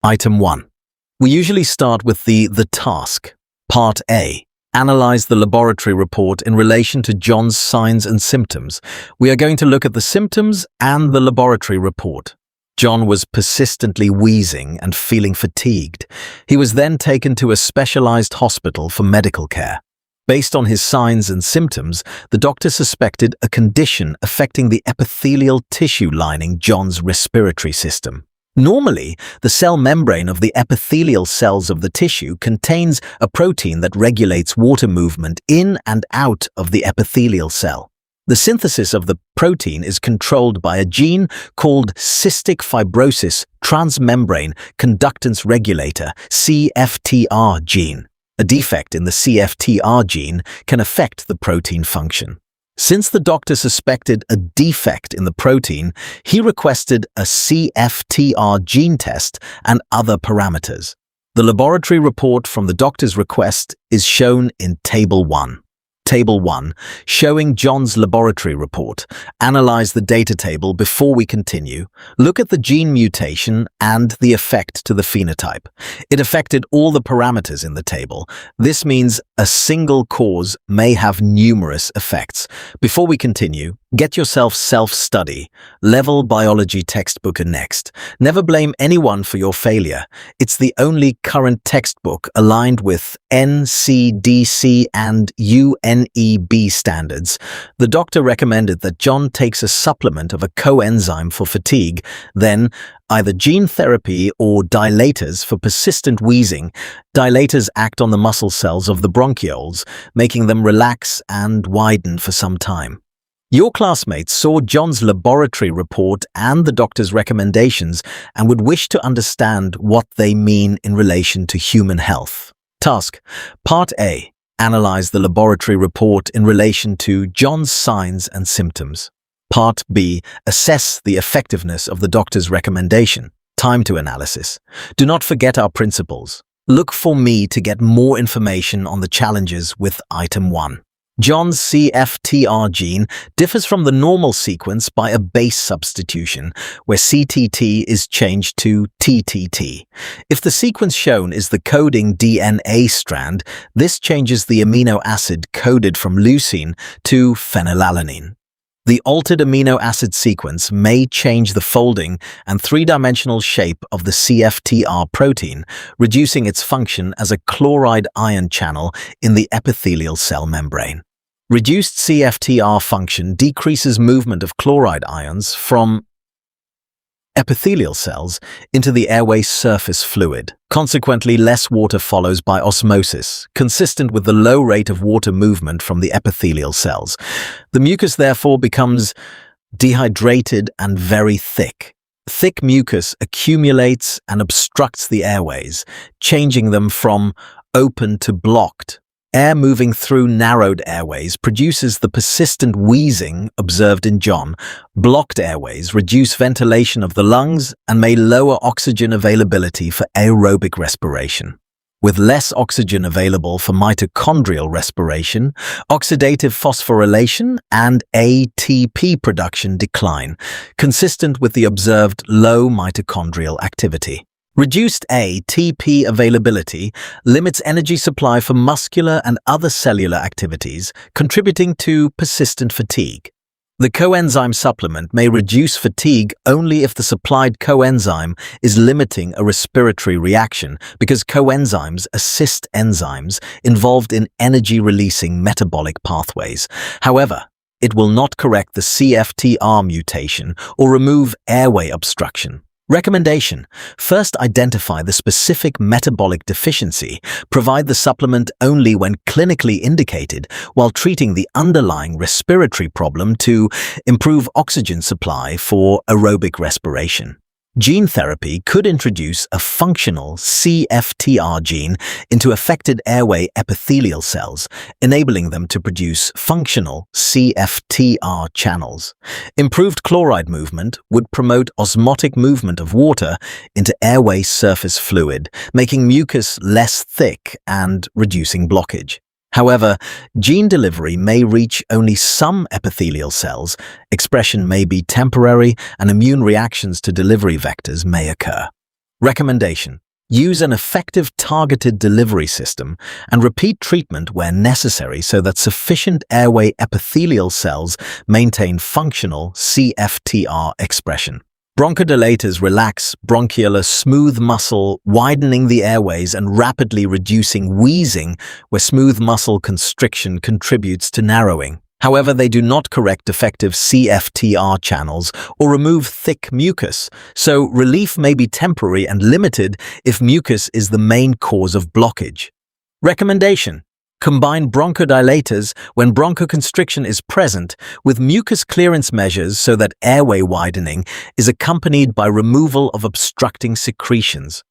Item 1. We usually start with the task. Part A. Analyze the laboratory report in relation to John's signs and symptoms. We are going to look at the symptoms and the laboratory report. John was persistently wheezing and feeling fatigued. He was then taken to a specialized hospital for medical care. Based on his signs and symptoms, the doctor suspected a condition affecting the epithelial tissue lining John's respiratory system. Normally, the cell membrane of the epithelial cells of the tissue contains a protein that regulates water movement in and out of the epithelial cell. The synthesis of the protein is controlled by a gene called cystic fibrosis transmembrane conductance regulator (CFTR) gene. A defect in the CFTR gene can affect the protein function. Since the doctor suspected a defect in the protein, he requested a CFTR gene test and other parameters. The laboratory report from the doctor's request is shown in Table 1. Table 1, showing John's laboratory report. Analyze the data table before we continue. Look at the gene mutation and the effect to the phenotype. It affected all the parameters in the table. This means a single cause may have numerous effects. Before we continue, get yourself self-study. Level biology textbook are next. Never blame anyone for your failure. It's the only current textbook aligned with NCDC and UNEB standards. The doctor recommended that John takes a supplement of a coenzyme for fatigue, then either gene therapy or dilators for persistent wheezing. Dilators act on the muscle cells of the bronchioles, making them relax and widen for some time. Your classmates saw John's laboratory report and the doctor's recommendations and would wish to understand what they mean in relation to human health. Task. Part A. Analyze the laboratory report in relation to John's signs and symptoms. Part B. Assess the effectiveness of the doctor's recommendation. Time to analysis. Do not forget our principles. Look for me to get more information on the challenges with Item 1. John's CFTR gene differs from the normal sequence by a base substitution, where CTT is changed to TTT. If the sequence shown is the coding DNA strand, this changes the amino acid coded from leucine to phenylalanine. The altered amino acid sequence may change the folding and three-dimensional shape of the CFTR protein, reducing its function as a chloride ion channel in the epithelial cell membrane. Reduced CFTR function decreases movement of chloride ions from epithelial cells into the airway surface fluid. Consequently, less water follows by osmosis, consistent with the low rate of water movement from the epithelial cells. The mucus therefore becomes dehydrated and very thick. Thick mucus accumulates and obstructs the airways, changing them from open to blocked. Air moving through narrowed airways produces the persistent wheezing observed in John. Blocked airways reduce ventilation of the lungs and may lower oxygen availability for aerobic respiration. With less oxygen available for mitochondrial respiration, oxidative phosphorylation and ATP production decline, consistent with the observed low mitochondrial activity. Reduced ATP availability limits energy supply for muscular and other cellular activities, contributing to persistent fatigue. The coenzyme supplement may reduce fatigue only if the supplied coenzyme is limiting a respiratory reaction, because coenzymes assist enzymes involved in energy-releasing metabolic pathways. However, it will not correct the CFTR mutation or remove airway obstruction. Recommendation: first identify the specific metabolic deficiency. Provide the supplement only when clinically indicated, while treating the underlying respiratory problem to improve oxygen supply for aerobic respiration. Gene therapy could introduce a functional CFTR gene into affected airway epithelial cells, enabling them to produce functional CFTR channels. Improved chloride movement would promote osmotic movement of water into airway surface fluid, making mucus less thick and reducing blockage. However, gene delivery may reach only some epithelial cells, expression may be temporary, and immune reactions to delivery vectors may occur. Recommendation: use an effective targeted delivery system and repeat treatment where necessary so that sufficient airway epithelial cells maintain functional CFTR expression. Bronchodilators relax bronchial smooth muscle, widening the airways and rapidly reducing wheezing, where smooth muscle constriction contributes to narrowing. However, they do not correct defective CFTR channels or remove thick mucus, so relief may be temporary and limited if mucus is the main cause of blockage. Recommendation: combine bronchodilators when bronchoconstriction is present with mucus clearance measures so that airway widening is accompanied by removal of obstructing secretions.